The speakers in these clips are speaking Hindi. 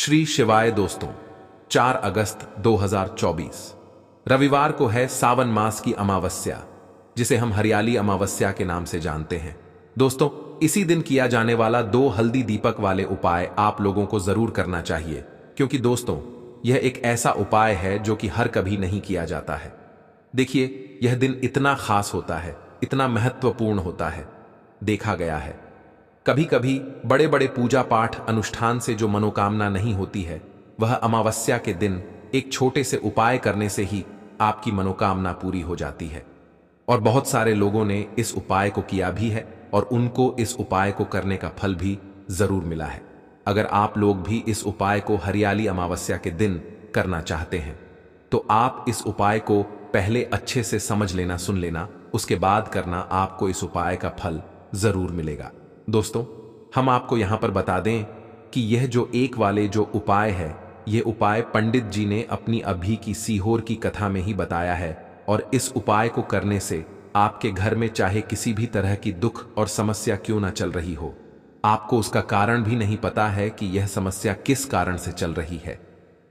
श्री शिवाय दोस्तों, 4 अगस्त 2024 रविवार को है सावन मास की अमावस्या, जिसे हम हरियाली अमावस्या के नाम से जानते हैं। दोस्तों, इसी दिन किया जाने वाला 2 हल्दी दीपक वाले उपाय आप लोगों को जरूर करना चाहिए, क्योंकि दोस्तों यह एक ऐसा उपाय है जो कि हर कभी नहीं किया जाता है। देखिए, यह दिन इतना खास होता है, इतना महत्वपूर्ण होता है। देखा गया है कभी कभी बड़े बड़े पूजा पाठ अनुष्ठान से जो मनोकामना नहीं होती है, वह अमावस्या के दिन एक छोटे से उपाय करने से ही आपकी मनोकामना पूरी हो जाती है। और बहुत सारे लोगों ने इस उपाय को किया भी है और उनको इस उपाय को करने का फल भी जरूर मिला है। अगर आप लोग भी इस उपाय को हरियाली अमावस्या के दिन करना चाहते हैं, तो आप इस उपाय को पहले अच्छे से समझ लेना, सुन लेना, उसके बाद करना। आपको इस उपाय का फल जरूर मिलेगा। दोस्तों, हम आपको यहां पर बता दें कि यह जो एक वाले जो उपाय है, यह उपाय पंडित जी ने अपनी अभी की सीहोर की कथा में ही बताया है। और इस उपाय को करने से आपके घर में चाहे किसी भी तरह की दुख और समस्या क्यों ना चल रही हो, आपको उसका कारण भी नहीं पता है कि यह समस्या किस कारण से चल रही है।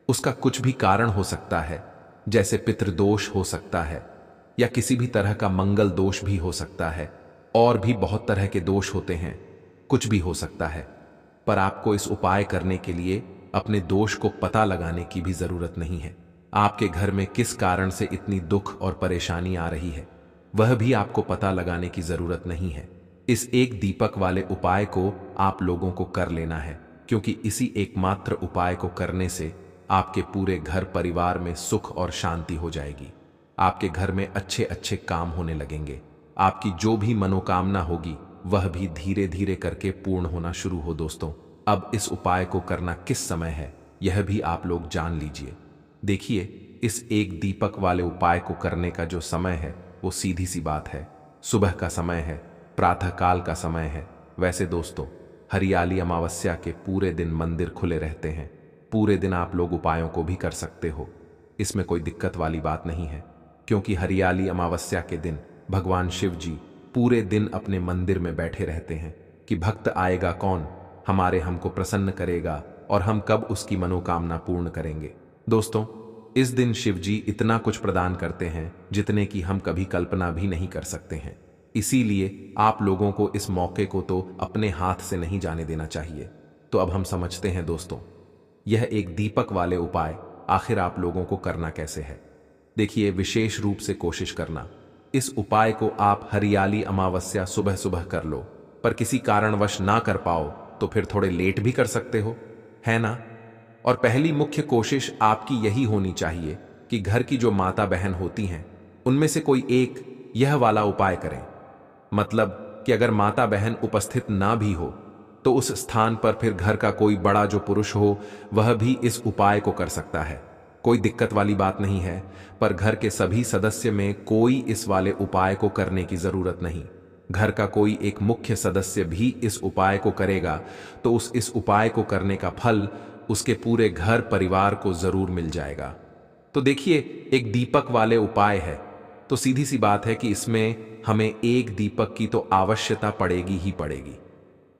उसका कुछ भी कारण हो सकता है, जैसे पितृदोष हो सकता है, या किसी भी तरह का मंगल दोष भी हो सकता है, और भी बहुत तरह के दोष होते हैं, कुछ भी हो सकता है। पर आपको इस उपाय करने के लिए अपने दोष को पता लगाने की भी जरूरत नहीं है। आपके घर में किस कारण से इतनी दुख और परेशानी आ रही है, वह भी आपको पता लगाने की जरूरत नहीं है। इस एक दीपक वाले उपाय को आप लोगों को कर लेना है, क्योंकि इसी एकमात्र उपाय को करने से आपके पूरे घर परिवार में सुख और शांति हो जाएगी। आपके घर में अच्छे अच्छे काम होने लगेंगे। आपकी जो भी मनोकामना होगी, वह भी धीरे धीरे करके पूर्ण होना शुरू हो। दोस्तों, अब इस उपाय को करना किस समय है, यह भी आप लोग जान लीजिए। देखिए, इस एक दीपक वाले उपाय को करने का जो समय है, वो सीधी सी बात है, सुबह का समय है, प्रातः काल का समय है। वैसे दोस्तों, हरियाली अमावस्या के पूरे दिन मंदिर खुले रहते हैं। पूरे दिन आप लोग उपायों को भी कर सकते हो, इसमें कोई दिक्कत वाली बात नहीं है, क्योंकि हरियाली अमावस्या के दिन भगवान शिव जी पूरे दिन अपने मंदिर में बैठे रहते हैं कि भक्त आएगा कौन, हमको प्रसन्न करेगा और हम कब उसकी मनोकामना पूर्ण करेंगे। दोस्तों, इस दिन शिव जी इतना कुछ प्रदान करते हैं जितने की हम कभी कल्पना भी नहीं कर सकते हैं। इसीलिए आप लोगों को इस मौके को तो अपने हाथ से नहीं जाने देना चाहिए। तो अब हम समझते हैं दोस्तों, यह एक दीपक वाले उपाय आखिर आप लोगों को करना कैसे है। देखिए, विशेष रूप से कोशिश करना, इस उपाय को आप हरियाली अमावस्या सुबह सुबह कर लो। पर किसी कारणवश ना कर पाओ तो फिर थोड़े लेट भी कर सकते हो, है ना। और पहली मुख्य कोशिश आपकी यही होनी चाहिए कि घर की जो माता बहन होती हैं, उनमें से कोई एक यह वाला उपाय करें। मतलब कि अगर माता बहन उपस्थित ना भी हो, तो उस स्थान पर फिर घर का कोई बड़ा जो पुरुष हो, वह भी इस उपाय को कर सकता है। कोई दिक्कत वाली बात नहीं है। पर घर के सभी सदस्य में कोई इस वाले उपाय को करने की जरूरत नहीं। घर का कोई एक मुख्य सदस्य भी इस उपाय को करेगा, तो इस उपाय को करने का फल उसके पूरे घर परिवार को जरूर मिल जाएगा। तो देखिए, एक दीपक वाले उपाय है, तो सीधी सी बात है कि इसमें हमें एक दीपक की तो आवश्यकता पड़ेगी ही पड़ेगी।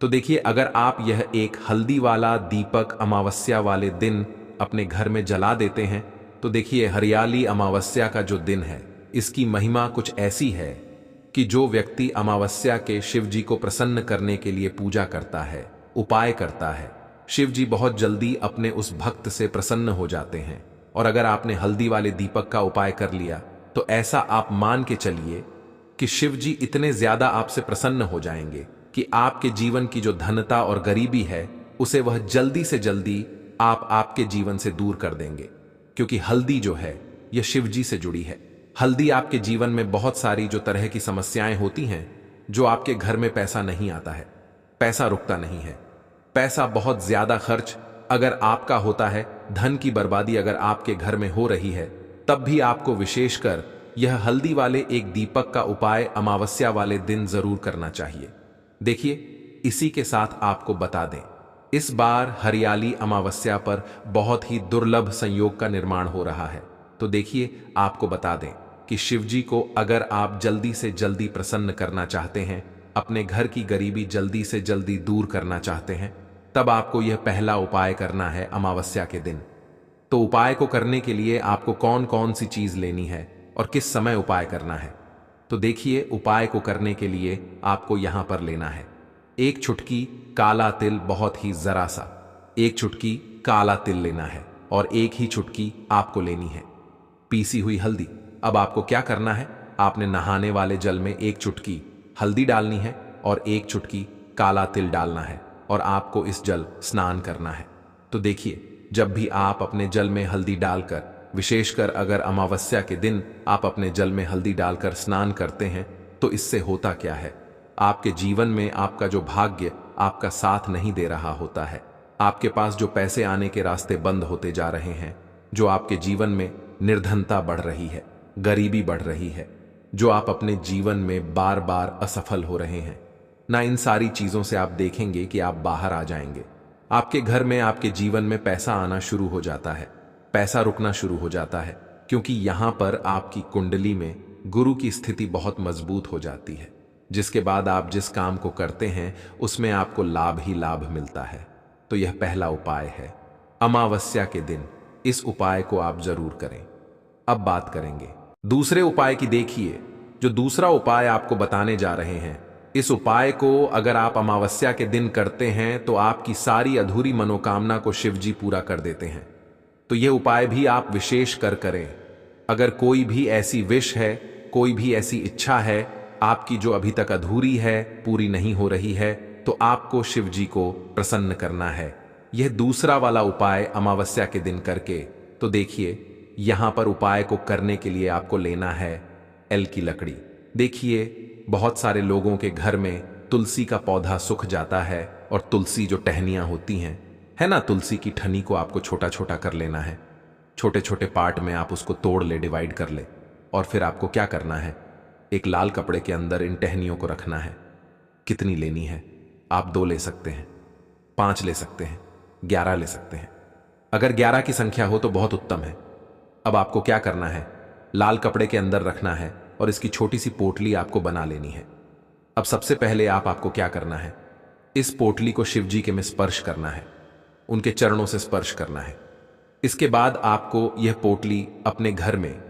तो देखिए, अगर आप यह एक हल्दी वाला दीपक अमावस्या वाले दिन अपने घर में जला देते हैं, तो देखिए, हरियाली अमावस्या का जो दिन है, इसकी महिमा कुछ ऐसी है कि जो व्यक्ति अमावस्या के शिव जी को प्रसन्न करने के लिए पूजा करता है, उपाय करता है, शिव जी बहुत जल्दी अपने उस भक्त से प्रसन्न हो जाते हैं। और अगर आपने हल्दी वाले दीपक का उपाय कर लिया, तो ऐसा आप मान के चलिए कि शिव जी इतने ज्यादा आपसे प्रसन्न हो जाएंगे कि आपके जीवन की जो धनता और गरीबी है, उसे वह जल्दी से जल्दी आपके जीवन से दूर कर देंगे। क्योंकि हल्दी जो है, यह शिव जी से जुड़ी है। हल्दी आपके जीवन में बहुत सारी जो तरह की समस्याएं होती हैं, जो आपके घर में पैसा नहीं आता है, पैसा रुकता नहीं है, पैसा बहुत ज्यादा खर्च अगर आपका होता है, धन की बर्बादी अगर आपके घर में हो रही है, तब भी आपको विशेषकर यह हल्दी वाले एक दीपक का उपाय अमावस्या वाले दिन जरूर करना चाहिए। देखिए, इसी के साथ आपको बता दें, इस बार हरियाली अमावस्या पर बहुत ही दुर्लभ संयोग का निर्माण हो रहा है। तो देखिए, आपको बता दें कि शिव जी को अगर आप जल्दी से जल्दी प्रसन्न करना चाहते हैं, अपने घर की गरीबी जल्दी से जल्दी दूर करना चाहते हैं, तब आपको यह पहला उपाय करना है अमावस्या के दिन। तो उपाय को करने के लिए आपको कौन कौन सी चीज लेनी है और किस समय उपाय करना है, तो देखिए, उपाय को करने के लिए आपको यहां पर लेना है एक चुटकी काला तिल, बहुत ही जरा सा एक चुटकी काला तिल लेना है, और एक ही चुटकी आपको लेनी है पीसी हुई हल्दी। अब आपको क्या करना है, आपने नहाने वाले जल में एक चुटकी हल्दी डालनी है और एक चुटकी काला तिल डालना है, और आपको इस जल स्नान करना है। तो देखिए, जब भी आप अपने जल में हल्दी डालकर, विशेषकर अगर अमावस्या के दिन आप अपने जल में हल्दी डालकर स्नान करते हैं, तो इससे होता क्या है, आपके जीवन में आपका जो भाग्य आपका साथ नहीं दे रहा होता है, आपके पास जो पैसे आने के रास्ते बंद होते जा रहे हैं, जो आपके जीवन में निर्धनता बढ़ रही है, गरीबी बढ़ रही है, जो आप अपने जीवन में बार बार असफल हो रहे हैं ना, इन सारी चीजों से आप देखेंगे कि आप बाहर आ जाएंगे। आपके घर में, आपके जीवन में पैसा आना शुरू हो जाता है, पैसा रुकना शुरू हो जाता है, क्योंकि यहां पर आपकी कुंडली में गुरु की स्थिति बहुत मजबूत हो जाती है, जिसके बाद आप जिस काम को करते हैं उसमें आपको लाभ ही लाभ मिलता है। तो यह पहला उपाय है अमावस्या के दिन, इस उपाय को आप जरूर करें। अब बात करेंगे दूसरे उपाय की। देखिए, जो दूसरा उपाय आपको बताने जा रहे हैं, इस उपाय को अगर आप अमावस्या के दिन करते हैं तो आपकी सारी अधूरी मनोकामना को शिवजी पूरा कर देते हैं। तो यह उपाय भी आप विशेष कर करें। अगर कोई भी ऐसी विश है, कोई भी ऐसी इच्छा है आपकी जो अभी तक अधूरी है, पूरी नहीं हो रही है, तो आपको शिवजी को प्रसन्न करना है यह दूसरा वाला उपाय अमावस्या के दिन करके। तो देखिए, यहां पर उपाय को करने के लिए आपको लेना है एल की लकड़ी। देखिए, बहुत सारे लोगों के घर में तुलसी का पौधा सूख जाता है, और तुलसी जो टहनियां होती हैं, है ना, तुलसी की ठनी को आपको छोटा छोटा कर लेना है, छोटे छोटे पार्ट में आप उसको तोड़ ले, डिवाइड कर ले, और फिर आपको क्या करना है, एक लाल कपड़े के अंदर इन टहनियों को रखना है। कितनी लेनी है, आप 2 ले सकते हैं, 5 ले सकते हैं, 11 ले सकते हैं। अगर 11 की संख्या हो तो बहुत उत्तम है। अब आपको क्या करना है, लाल कपड़े के अंदर रखना है और इसकी छोटी सी पोटली आपको बना लेनी है। अब सबसे पहले आपको क्या करना है, इस पोटली को शिवजी के में स्पर्श करना है, उनके चरणों से स्पर्श करना है। इसके बाद आपको यह पोटली अपने घर में,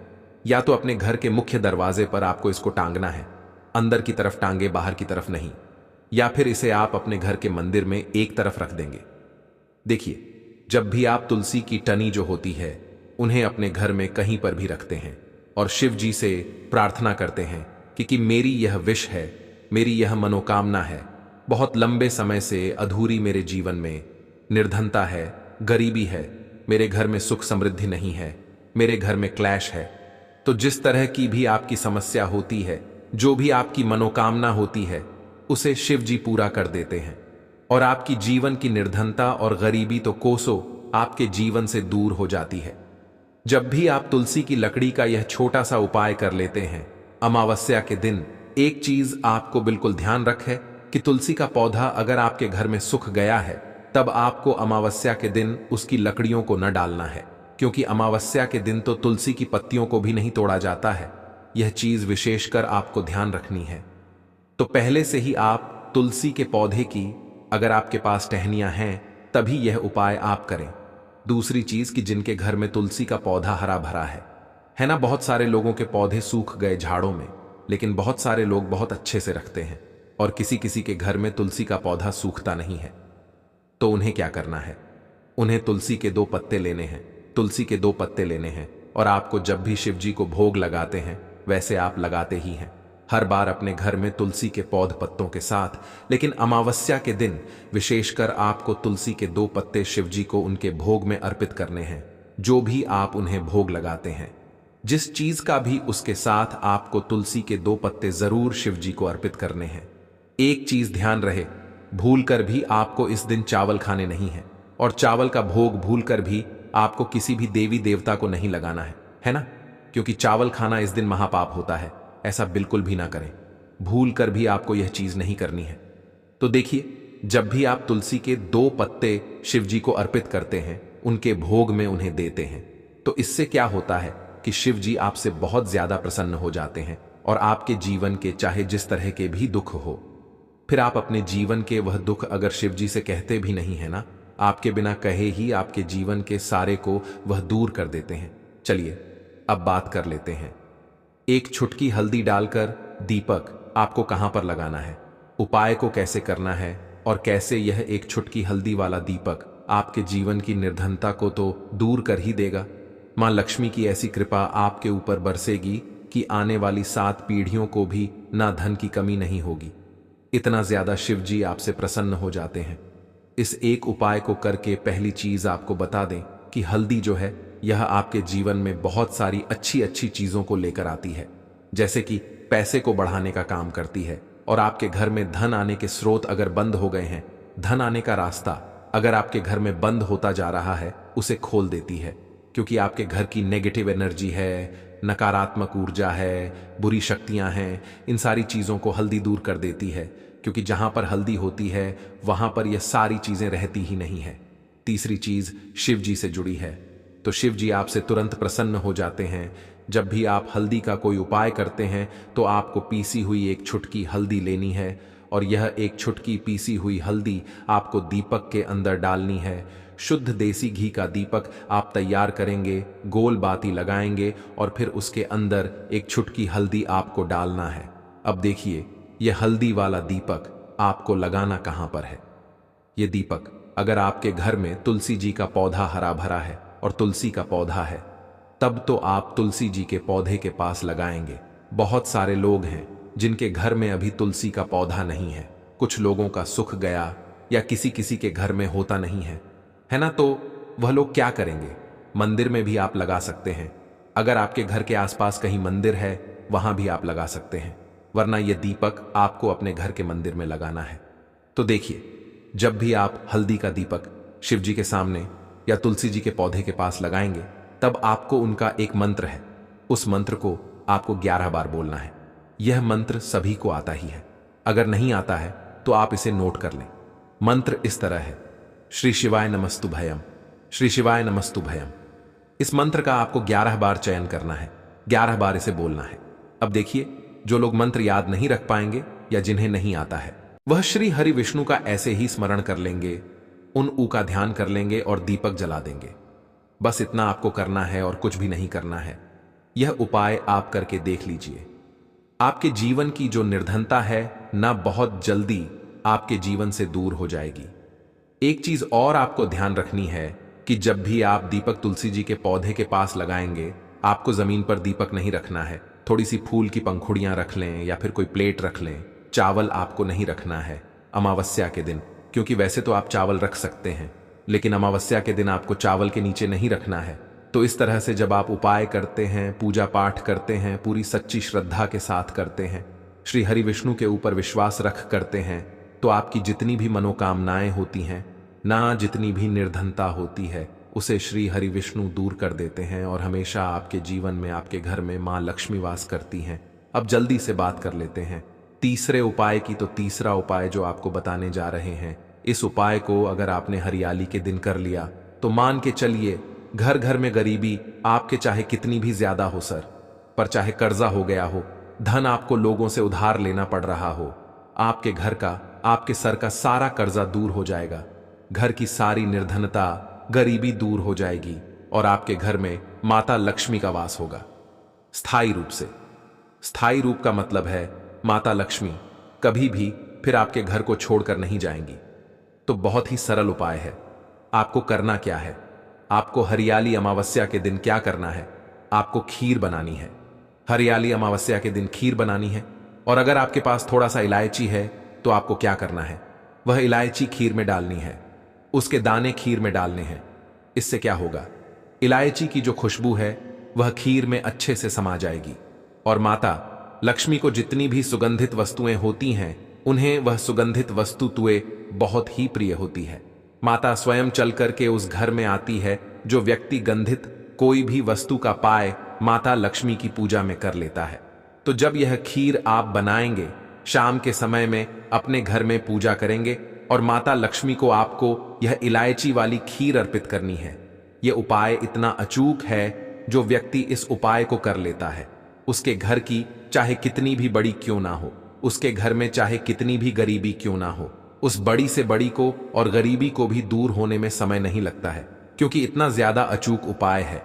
या तो अपने घर के मुख्य दरवाजे पर आपको इसको टांगना है, अंदर की तरफ टांगे, बाहर की तरफ नहीं, या फिर इसे आप अपने घर के मंदिर में एक तरफ रख देंगे। देखिए, जब भी आप तुलसी की टनी जो होती है उन्हें अपने घर में कहीं पर भी रखते हैं और शिव जी से प्रार्थना करते हैं कि मेरी यह विश है, मेरी यह मनोकामना है, बहुत लंबे समय से अधूरी मेरे जीवन में निर्धनता है, गरीबी है, मेरे घर में सुख समृद्धि नहीं है, मेरे घर में क्लैश है। तो जिस तरह की भी आपकी समस्या होती है, जो भी आपकी मनोकामना होती है, उसे शिव जी पूरा कर देते हैं, और आपकी जीवन की निर्धनता और गरीबी तो कोसों आपके जीवन से दूर हो जाती है। जब भी आप तुलसी की लकड़ी का यह छोटा सा उपाय कर लेते हैं अमावस्या के दिन, एक चीज आपको बिल्कुल ध्यान रखे कि तुलसी का पौधा अगर आपके घर में सूख गया है, तब आपको अमावस्या के दिन उसकी लकड़ियों को न डालना है, क्योंकि अमावस्या के दिन तो तुलसी की पत्तियों को भी नहीं तोड़ा जाता है। यह चीज विशेषकर आपको ध्यान रखनी है। तो पहले से ही आप तुलसी के पौधे की, अगर आपके पास टहनियां हैं, तभी यह उपाय आप करें। दूसरी चीज कि जिनके घर में तुलसी का पौधा हरा भरा है ना, बहुत सारे लोगों के पौधे सूख गए झाड़ों में, लेकिन बहुत सारे लोग बहुत अच्छे से रखते हैं, और किसी किसी के घर में तुलसी का पौधा सूखता नहीं है। तो उन्हें क्या करना है, उन्हें तुलसी के 2 पत्ते लेने हैं, तुलसी के 2 पत्ते लेने हैं, और आपको जब भी शिव जी को भोग लगाते हैं वैसे आप लगाते ही हैं, हर बार अपने घर में तुलसी के पौध पत्तों के साथ। लेकिन अमावस्या के दिन विशेषकर आपको तुलसी के 2 पत्ते शिव जी को उनके भोग में अर्पित करने हैं। जो भी आप उन्हें भोग लगाते हैं, जिस चीज का भी, उसके साथ आपको तुलसी के 2 पत्ते जरूर शिव जी को अर्पित करने हैं। एक चीज ध्यान रहे, भूलकर भी आपको इस दिन चावल खाने नहीं है, और चावल का भोग भूलकर भी आपको किसी भी देवी देवता को नहीं लगाना है ना, क्योंकि चावल खाना इस दिन महापाप होता है। ऐसा बिल्कुल भी ना करें, भूल कर भी आपको यह चीज नहीं करनी है। तो देखिए, जब भी आप तुलसी के 2 पत्ते शिव जी को अर्पित करते हैं, उनके भोग में उन्हें देते हैं, तो इससे क्या होता है कि शिव जी आपसे बहुत ज्यादा प्रसन्न हो जाते हैं, और आपके जीवन के चाहे जिस तरह के भी दुख हो, फिर आप अपने जीवन के वह दुख अगर शिव जी से कहते भी नहीं है ना, आपके बिना कहे ही आपके जीवन के सारे को वह दूर कर देते हैं। चलिए अब बात कर लेते हैं। एक छुटकी हल्दी डालकर दीपक आपको कहां पर लगाना है, उपाय को कैसे करना है और कैसे यह एक छुटकी हल्दी वाला दीपक आपके जीवन की निर्धनता को तो दूर कर ही देगा। मां लक्ष्मी की ऐसी कृपा आपके ऊपर बरसेगी कि आने वाली 7 पीढ़ियों को भी ना धन की कमी नहीं होगी। इतना ज्यादा शिव जी आपसे प्रसन्न हो जाते हैं। इस एक उपाय को करके पहली चीज आपको बता दें कि हल्दी जो है यह आपके जीवन में बहुत सारी अच्छी अच्छी चीजों को लेकर आती है, जैसे कि पैसे को बढ़ाने का काम करती है और आपके घर में धन आने के स्रोत अगर बंद हो गए हैं, धन आने का रास्ता अगर आपके घर में बंद होता जा रहा है, उसे खोल देती है। क्योंकि आपके घर की नेगेटिव एनर्जी है, नकारात्मक ऊर्जा है, बुरी शक्तियां हैं, इन सारी चीजों को हल्दी दूर कर देती है। क्योंकि जहां पर हल्दी होती है वहां पर यह सारी चीजें रहती ही नहीं है। तीसरी चीज शिव जी से जुड़ी है, तो शिव जी आपसे तुरंत प्रसन्न हो जाते हैं। जब भी आप हल्दी का कोई उपाय करते हैं तो आपको पीसी हुई एक छुटकी हल्दी लेनी है और यह एक छुटकी पीसी हुई हल्दी आपको दीपक के अंदर डालनी है। शुद्ध देसी घी का दीपक आप तैयार करेंगे, गोल बाती लगाएंगे और फिर उसके अंदर एक छुटकी हल्दी आपको डालना है। अब देखिए, यह हल्दी वाला दीपक आपको लगाना कहां पर है। यह दीपक अगर आपके घर में तुलसी जी का पौधा हरा भरा है और तुलसी का पौधा है, तब तो आप तुलसी जी के पौधे के पास लगाएंगे। बहुत सारे लोग हैं जिनके घर में अभी तुलसी का पौधा नहीं है। कुछ लोगों का सुख गया या किसी किसी के घर में होता नहीं है ना, तो वह लोग क्या करेंगे, मंदिर में भी आप लगा सकते हैं। अगर आपके घर के आसपास कहीं मंदिर है वहां भी आप लगा सकते हैं, वरना यह दीपक आपको अपने घर के मंदिर में लगाना है। तो देखिए, जब भी आप हल्दी का दीपक शिव जी के सामने या तुलसी जी के पौधे के पास लगाएंगे, तब आपको उनका एक मंत्र है, उस मंत्र को आपको 11 बार बोलना है। यह मंत्र सभी को आता ही है, अगर नहीं आता है तो आप इसे नोट कर लें। मंत्र इस तरह है, श्री शिवाय नमस्तुभयम, श्री शिवाय नमस्तुभयम। इस मंत्र का आपको 11 बार चयन करना है, 11 बार इसे बोलना है। अब देखिए, जो लोग मंत्र याद नहीं रख पाएंगे या जिन्हें नहीं आता है, वह श्री हरि विष्णु का ऐसे ही स्मरण कर लेंगे, उन ऊ का ध्यान कर लेंगे और दीपक जला देंगे। बस इतना आपको करना है और कुछ भी नहीं करना है। यह उपाय आप करके देख लीजिए, आपके जीवन की जो निर्धनता है ना, बहुत जल्दी आपके जीवन से दूर हो जाएगी। एक चीज और आपको ध्यान रखनी है कि जब भी आप दीपक तुलसी जी के पौधे के पास लगाएंगे, आपको जमीन पर दीपक नहीं रखना है। थोड़ी सी फूल की पंखुड़ियां रख लें या फिर कोई प्लेट रख लें। चावल आपको नहीं रखना है अमावस्या के दिन, क्योंकि वैसे तो आप चावल रख सकते हैं, लेकिन अमावस्या के दिन आपको चावल के नीचे नहीं रखना है। तो इस तरह से जब आप उपाय करते हैं, पूजा पाठ करते हैं, पूरी सच्ची श्रद्धा के साथ करते हैं, श्री हरि विष्णु के ऊपर विश्वास रख करते हैं, तो आपकी जितनी भी मनोकामनाएं होती हैं ना, जितनी भी निर्धनता होती है, उसे श्री हरि विष्णु दूर कर देते हैं और हमेशा आपके जीवन में, आपके घर में मां लक्ष्मी वास करती हैं। अब जल्दी से बात कर लेते हैं तीसरे उपाय की। तो तीसरा उपाय जो आपको बताने जा रहे हैं, इस उपाय को अगर आपने हरियाली के दिन कर लिया तो मान के चलिए, घर घर में गरीबी आपके चाहे कितनी भी ज्यादा हो सर, पर चाहे कर्जा हो गया हो, धन आपको लोगों से उधार लेना पड़ रहा हो, आपके घर का, आपके सर का सारा कर्जा दूर हो जाएगा। घर की सारी निर्धनता, गरीबी दूर हो जाएगी और आपके घर में माता लक्ष्मी का वास होगा, स्थायी रूप से। स्थायी रूप का मतलब है माता लक्ष्मी कभी भी फिर आपके घर को छोड़कर नहीं जाएंगी। तो बहुत ही सरल उपाय है। आपको करना क्या है, आपको हरियाली अमावस्या के दिन क्या करना है, आपको खीर बनानी है। हरियाली अमावस्या के दिन खीर बनानी है। और अगर आपके पास थोड़ा सा इलायची है तो आपको क्या करना है, वह इलायची खीर में डालनी है, उसके दाने खीर में डालने हैं। इससे क्या होगा, इलायची की जो खुशबू है वह खीर में अच्छे से समा जाएगी और माता लक्ष्मी को जितनी भी सुगंधित वस्तुएं होती हैं, उन्हें वह सुगंधित वस्तुएं बहुत ही प्रिय होती है। माता स्वयं चल करके उस घर में आती है। जो व्यक्ति गंधित कोई भी वस्तु का पाए, माता लक्ष्मी की पूजा में कर लेता है। तो जब यह खीर आप बनाएंगे, शाम के समय में अपने घर में पूजा करेंगे और माता लक्ष्मी को आपको यह इलायची वाली खीर अर्पित करनी है। यह उपाय इतना अचूक है, जो व्यक्ति इस उपाय को कर लेता है, उसके घर की चाहे कितनी भी बड़ी क्यों ना हो, उसके घर में चाहे कितनी भी गरीबी क्यों ना हो, उस बड़ी से बड़ी को और गरीबी को भी दूर होने में समय नहीं लगता है, क्योंकि इतना ज्यादा अचूक उपाय है।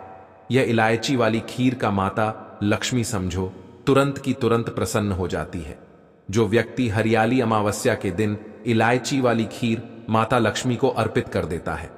यह इलायची वाली खीर का माता लक्ष्मी समझो तुरंत की तुरंत प्रसन्न हो जाती है। जो व्यक्ति हरियाली अमावस्या के दिन इलायची वाली खीर माता लक्ष्मी को अर्पित कर देता है,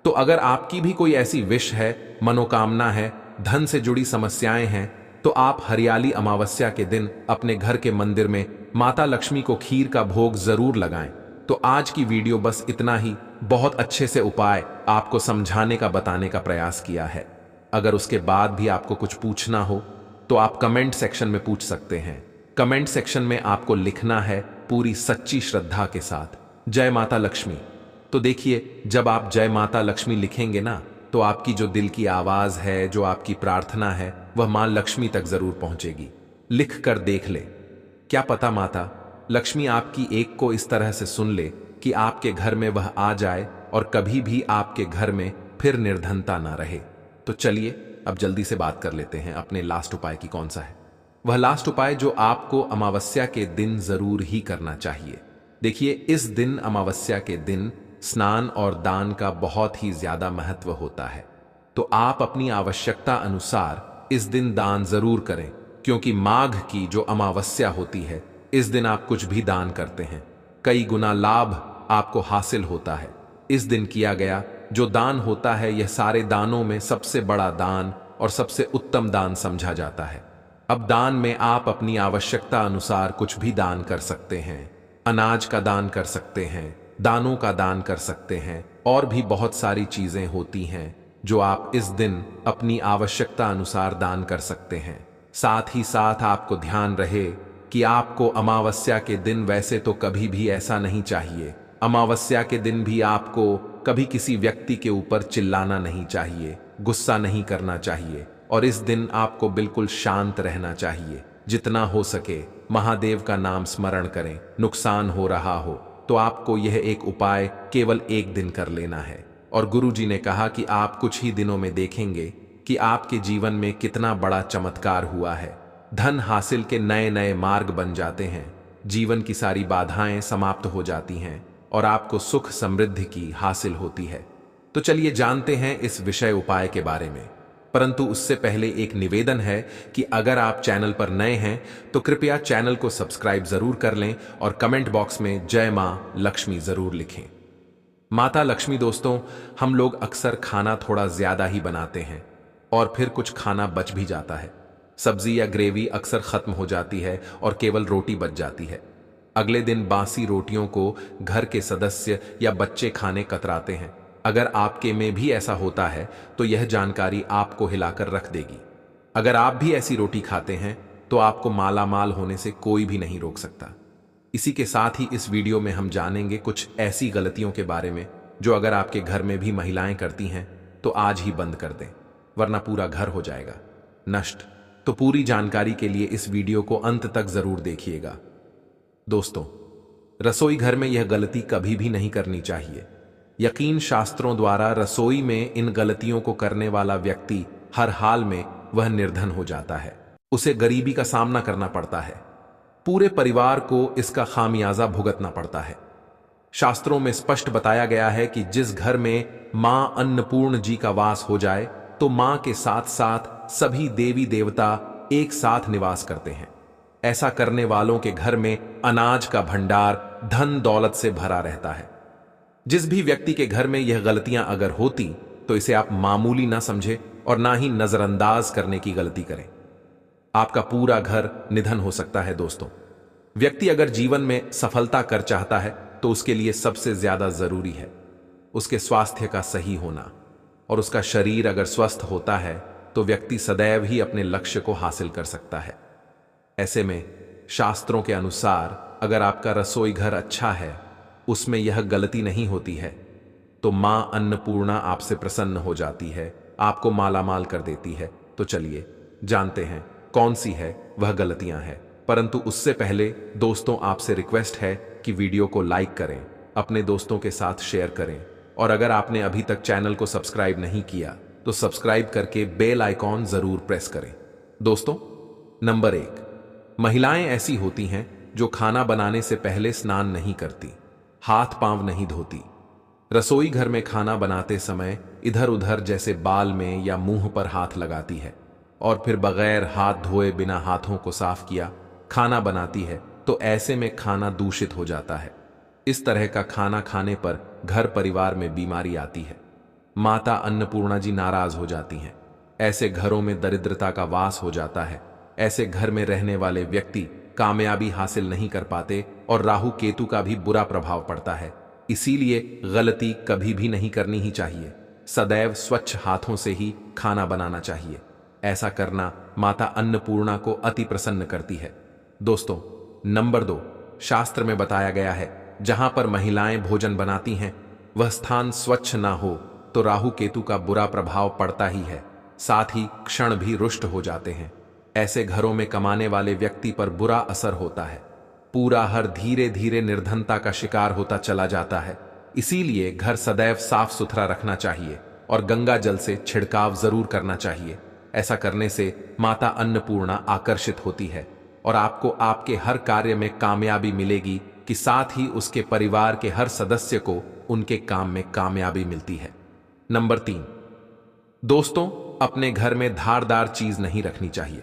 तो अगर आपकी भी कोई ऐसी विश है, मनोकामना है, धन से जुड़ी समस्याएं हैं, तो आप हरियाली अमावस्या के दिन अपने घर के मंदिर में माता लक्ष्मी को खीर का भोग जरूर लगाएं। तो आज की वीडियो बस इतना ही, बहुत अच्छे से उपाय आपको समझाने का बताने का प्रयास किया है। अगर उसके बाद भी आपको कुछ पूछना हो तो आप कमेंट सेक्शन में पूछ सकते हैं। कमेंट सेक्शन में आपको लिखना है पूरी सच्ची श्रद्धा के साथ, जय माता लक्ष्मी। तो देखिए, जब आप जय माता लक्ष्मी लिखेंगे ना, तो आपकी जो दिल की आवाज है, जो आपकी प्रार्थना है, वह मां लक्ष्मी तक जरूर पहुंचेगी। लिख कर देख ले, क्या पता माता लक्ष्मी आपकी एक को इस तरह से सुन ले कि आपके घर में वह आ जाए और कभी भी आपके घर में फिर निर्धनता ना रहे। तो चलिए अब जल्दी से बात कर लेते हैं अपने लास्ट उपाय की कौन सा है। वह लास्ट उपाय जो आपको अमावस्या के दिन जरूर ही करना चाहिए। देखिए, इस दिन अमावस्या के दिन स्नान और दान का बहुत ही ज्यादा महत्व होता है। तो आप अपनी आवश्यकता अनुसार इस दिन दान जरूर करें, क्योंकि माघ की जो अमावस्या होती है, इस दिन आप कुछ भी दान करते हैं, कई गुना लाभ आपको हासिल होता है। इस दिन किया गया जो दान होता है, यह सारे दानों में सबसे बड़ा दान और सबसे उत्तम दान समझा जाता है। अब दान में आप अपनी आवश्यकता अनुसार कुछ भी दान कर सकते हैं। अनाज का दान कर सकते हैं, दानों का दान कर सकते हैं, और भी बहुत सारी चीजें होती हैं जो आप इस दिन अपनी आवश्यकता अनुसार दान कर सकते हैं। साथ ही साथ आपको ध्यान रहे कि आपको अमावस्या के दिन वैसे तो कभी भी ऐसा नहीं चाहिए। अमावस्या के दिन भी आपको कभी किसी व्यक्ति के ऊपर चिल्लाना नहीं चाहिए, गुस्सा नहीं करना चाहिए, और इस दिन आपको बिल्कुल शांत रहना चाहिए। जितना हो सके महादेव का नाम स्मरण करें। नुकसान हो रहा हो तो आपको यह एक उपाय केवल एक दिन कर लेना है, और गुरुजी ने कहा कि आप कुछ ही दिनों में देखेंगे कि आपके जीवन में कितना बड़ा चमत्कार हुआ है। धन हासिल के नए नए मार्ग बन जाते हैं, जीवन की सारी बाधाएं समाप्त हो जाती हैं और आपको सुख समृद्धि की हासिल होती है। तो चलिए जानते हैं इस विषय उपाय के बारे में। परंतु उससे पहले एक निवेदन है कि अगर आप चैनल पर नए हैं तो कृपया चैनल को सब्सक्राइब जरूर कर लें और कमेंट बॉक्स में जय मां लक्ष्मी जरूर लिखें। माता लक्ष्मी दोस्तों, हम लोग अक्सर खाना थोड़ा ज्यादा ही बनाते हैं और फिर कुछ खाना बच भी जाता है। सब्जी या ग्रेवी अक्सर खत्म हो जाती है और केवल रोटी बच जाती है। अगले दिन बासी रोटियों को घर के सदस्य या बच्चे खाने कतराते हैं। अगर आपके में भी ऐसा होता है तो यह जानकारी आपको हिलाकर रख देगी। अगर आप भी ऐसी रोटी खाते हैं तो आपको मालामाल होने से कोई भी नहीं रोक सकता। इसी के साथ ही इस वीडियो में हम जानेंगे कुछ ऐसी गलतियों के बारे में जो अगर आपके घर में भी महिलाएं करती हैं तो आज ही बंद कर दें, वरना पूरा घर हो जाएगा नष्ट। तो पूरी जानकारी के लिए इस वीडियो को अंत तक जरूर देखिएगा। दोस्तों, रसोई घर में यह गलती कभी भी नहीं करनी चाहिए। यकीन शास्त्रों द्वारा रसोई में इन गलतियों को करने वाला व्यक्ति हर हाल में वह निर्धन हो जाता है, उसे गरीबी का सामना करना पड़ता है, पूरे परिवार को इसका खामियाजा भुगतना पड़ता है। शास्त्रों में स्पष्ट बताया गया है कि जिस घर में मां अन्नपूर्ण जी का वास हो जाए तो मां के साथ साथ सभी देवी देवता एक साथ निवास करते हैं। ऐसा करने वालों के घर में अनाज का भंडार धन दौलत से भरा रहता है। जिस भी व्यक्ति के घर में यह गलतियां अगर होती तो इसे आप मामूली ना समझे और ना ही नजरअंदाज करने की गलती करें। आपका पूरा घर निधन हो सकता है। दोस्तों, व्यक्ति अगर जीवन में सफलता कर चाहता है तो उसके लिए सबसे ज्यादा जरूरी है उसके स्वास्थ्य का सही होना, और उसका शरीर अगर स्वस्थ होता है तो व्यक्ति सदैव ही अपने लक्ष्य को हासिल कर सकता है। ऐसे में शास्त्रों के अनुसार अगर आपका रसोई घर अच्छा है, उसमें यह गलती नहीं होती है, तो मां अन्नपूर्णा आपसे प्रसन्न हो जाती है, आपको मालामाल कर देती है। तो चलिए जानते हैं कौन सी है वह गलतियां हैं। परंतु उससे पहले दोस्तों, आपसे रिक्वेस्ट है कि वीडियो को लाइक करें, अपने दोस्तों के साथ शेयर करें, और अगर आपने अभी तक चैनल को सब्सक्राइब नहीं किया तो सब्सक्राइब करके बेल आइकॉन जरूर प्रेस करें। दोस्तों, नंबर 1, महिलाएं ऐसी होती हैं जो खाना बनाने से पहले स्नान नहीं करती, हाथ पांव नहीं धोती, रसोई घर में खाना बनाते समय इधर उधर जैसे बाल में या मुंह पर हाथ लगाती है और फिर बगैर हाथ धोए बिना हाथों को साफ किया खाना बनाती है, तो ऐसे में खाना दूषित हो जाता है। इस तरह का खाना खाने पर घर परिवार में बीमारी आती है। माता अन्नपूर्णा जी नाराज हो जाती हैं। ऐसे घरों में दरिद्रता का वास हो जाता है। ऐसे घर में रहने वाले व्यक्ति कामयाबी हासिल नहीं कर पाते और राहु केतु का भी बुरा प्रभाव पड़ता है। इसीलिए गलती कभी भी नहीं करनी ही चाहिए। सदैव स्वच्छ हाथों से ही खाना बनाना चाहिए। ऐसा करना माता अन्नपूर्णा को अति प्रसन्न करती है। दोस्तों, नंबर 2, शास्त्र में बताया गया है जहां पर महिलाएं भोजन बनाती हैं वह स्थान स्वच्छ ना हो तो राहु केतु का बुरा प्रभाव पड़ता ही है, साथ ही क्षण भी रुष्ट हो जाते हैं। ऐसे घरों में कमाने वाले व्यक्ति पर बुरा असर होता है। पूरा हर धीरे धीरे निर्धनता का शिकार होता चला जाता है। इसीलिए घर सदैव साफ सुथरा रखना चाहिए और गंगा जल से छिड़काव जरूर करना चाहिए। ऐसा करने से माता अन्नपूर्णा आकर्षित होती है और आपको आपके हर कार्य में कामयाबी मिलेगी कि साथ ही उसके परिवार के हर सदस्य को उनके काम में कामयाबी मिलती है। नंबर 3, दोस्तों, अपने घर में धारदार चीज नहीं रखनी चाहिए।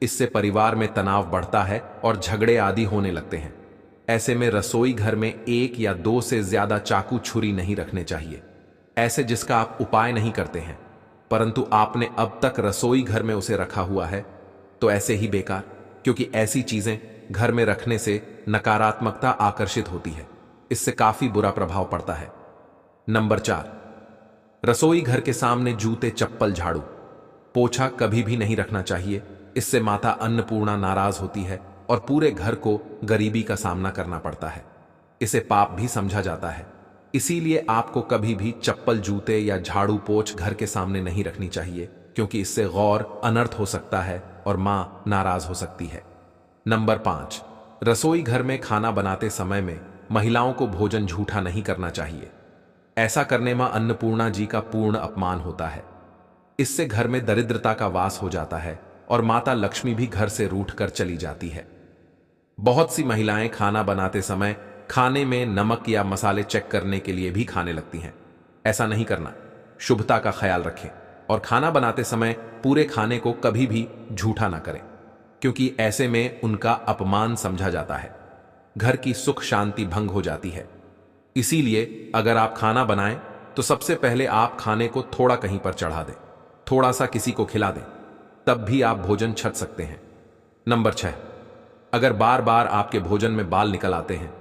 इससे परिवार में तनाव बढ़ता है और झगड़े आदि होने लगते हैं। ऐसे में रसोई घर में 1 या 2 से ज्यादा चाकू छुरी नहीं रखने चाहिए, ऐसे जिसका आप उपाय नहीं करते हैं परंतु आपने अब तक रसोई घर में उसे रखा हुआ है, तो ऐसे ही बेकार, क्योंकि ऐसी चीजें घर में रखने से नकारात्मकता आकर्षित होती है। इससे काफी बुरा प्रभाव पड़ता है। नंबर 4, रसोई घर के सामने जूते, चप्पल, झाड़ू, पोछा कभी भी नहीं रखना चाहिए। इससे माता अन्नपूर्णा नाराज होती है और पूरे घर को गरीबी का सामना करना पड़ता है। इसे पाप भी समझा जाता है। इसीलिए आपको कभी भी चप्पल, जूते या झाड़ू पोछ घर के सामने नहीं रखनी चाहिए, क्योंकि इससे गौर अनर्थ हो सकता है और मां नाराज हो सकती है। नंबर 5, रसोई घर में खाना बनाते समय में महिलाओं को भोजन झूठा नहीं करना चाहिए। ऐसा करने में अन्नपूर्णा जी का पूर्ण अपमान होता है। इससे घर में दरिद्रता का वास हो जाता है और माता लक्ष्मी भी घर से रूठ कर चली जाती है। बहुत सी महिलाएं खाना बनाते समय खाने में नमक या मसाले चेक करने के लिए भी खाने लगती हैं। ऐसा नहीं करना। शुभता का ख्याल रखें और खाना बनाते समय पूरे खाने को कभी भी झूठा ना करें, क्योंकि ऐसे में उनका अपमान समझा जाता है। घर की सुख शांति भंग हो जाती है। इसीलिए अगर आप खाना बनाएं तो सबसे पहले आप खाने को थोड़ा कहीं पर चढ़ा दें, थोड़ा सा किसी को खिला दें, तब भी आप भोजन छक सकते हैं। नंबर 6, अगर बार बार आपके भोजन में बाल निकल आते हैं,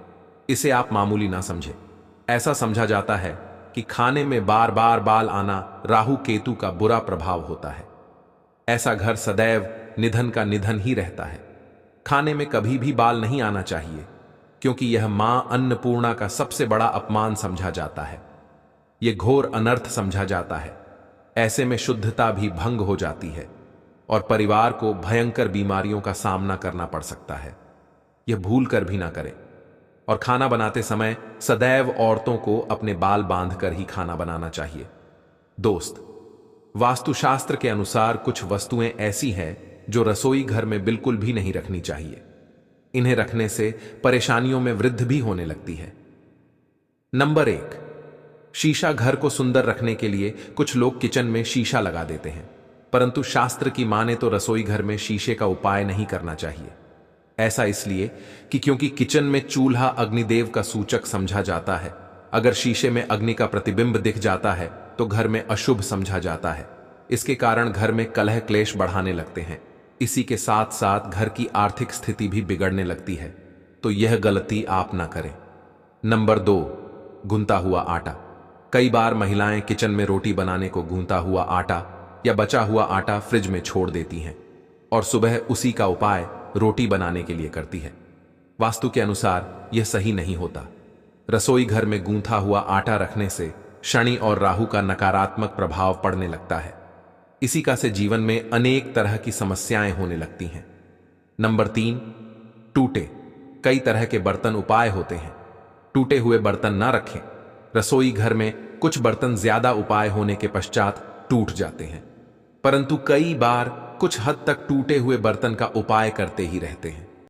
इसे आप मामूली ना समझें। ऐसा समझा जाता है कि खाने में बार बार बाल आना राहु केतु का बुरा प्रभाव होता है। ऐसा घर सदैव निधन का निधन ही रहता है। खाने में कभी भी बाल नहीं आना चाहिए, क्योंकि यह मां अन्नपूर्णा का सबसे बड़ा अपमान समझा जाता है। यह घोर अनर्थ समझा जाता है। ऐसे में शुद्धता भी भंग हो जाती है और परिवार को भयंकर बीमारियों का सामना करना पड़ सकता है। यह भूल कर भी ना करें। और खाना बनाते समय सदैव औरतों को अपने बाल बांधकर ही खाना बनाना चाहिए। दोस्त, वास्तुशास्त्र के अनुसार कुछ वस्तुएं ऐसी हैं जो रसोई घर में बिल्कुल भी नहीं रखनी चाहिए। इन्हें रखने से परेशानियों में वृद्धि भी होने लगती है। नंबर 1, शीशा। घर को सुंदर रखने के लिए कुछ लोग किचन में शीशा लगा देते हैं, परंतु शास्त्र की माने तो रसोई घर में शीशे का उपाय नहीं करना चाहिए। ऐसा इसलिए कि क्योंकि किचन में चूल्हा अग्निदेव का सूचक समझा जाता है। अगर शीशे में अग्नि का प्रतिबिंब दिख जाता है तो घर में अशुभ समझा जाता है। इसके कारण घर में कलह क्लेश बढ़ाने लगते हैं। इसी के साथ साथ घर की आर्थिक स्थिति भी बिगड़ने लगती है, तो यह गलती आप ना करें। नंबर 2, गूंथा हुआ आटा। कई बार महिलाएं किचन में रोटी बनाने को गूंथा हुआ आटा या बचा हुआ आटा फ्रिज में छोड़ देती हैं और सुबह उसी का उपाय रोटी बनाने के लिए करती है। वास्तु के अनुसार यह सही नहीं होता। रसोई घर में गूंथा हुआ आटा रखने से शनि और राहु का नकारात्मक प्रभाव पड़ने लगता है। इसी का से जीवन में अनेक तरह की समस्याएं होने लगती हैं। नंबर 3, टूटे। कई तरह के बर्तन उपाय होते हैं। टूटे हुए बर्तन ना रखें। रसोई घर में कुछ बर्तन ज्यादा उपाय होने के पश्चात टूट जाते हैं, परंतु कई बार कुछ हद तक टूटे हुए बर्तन का उपाय करते ही रहते हैं।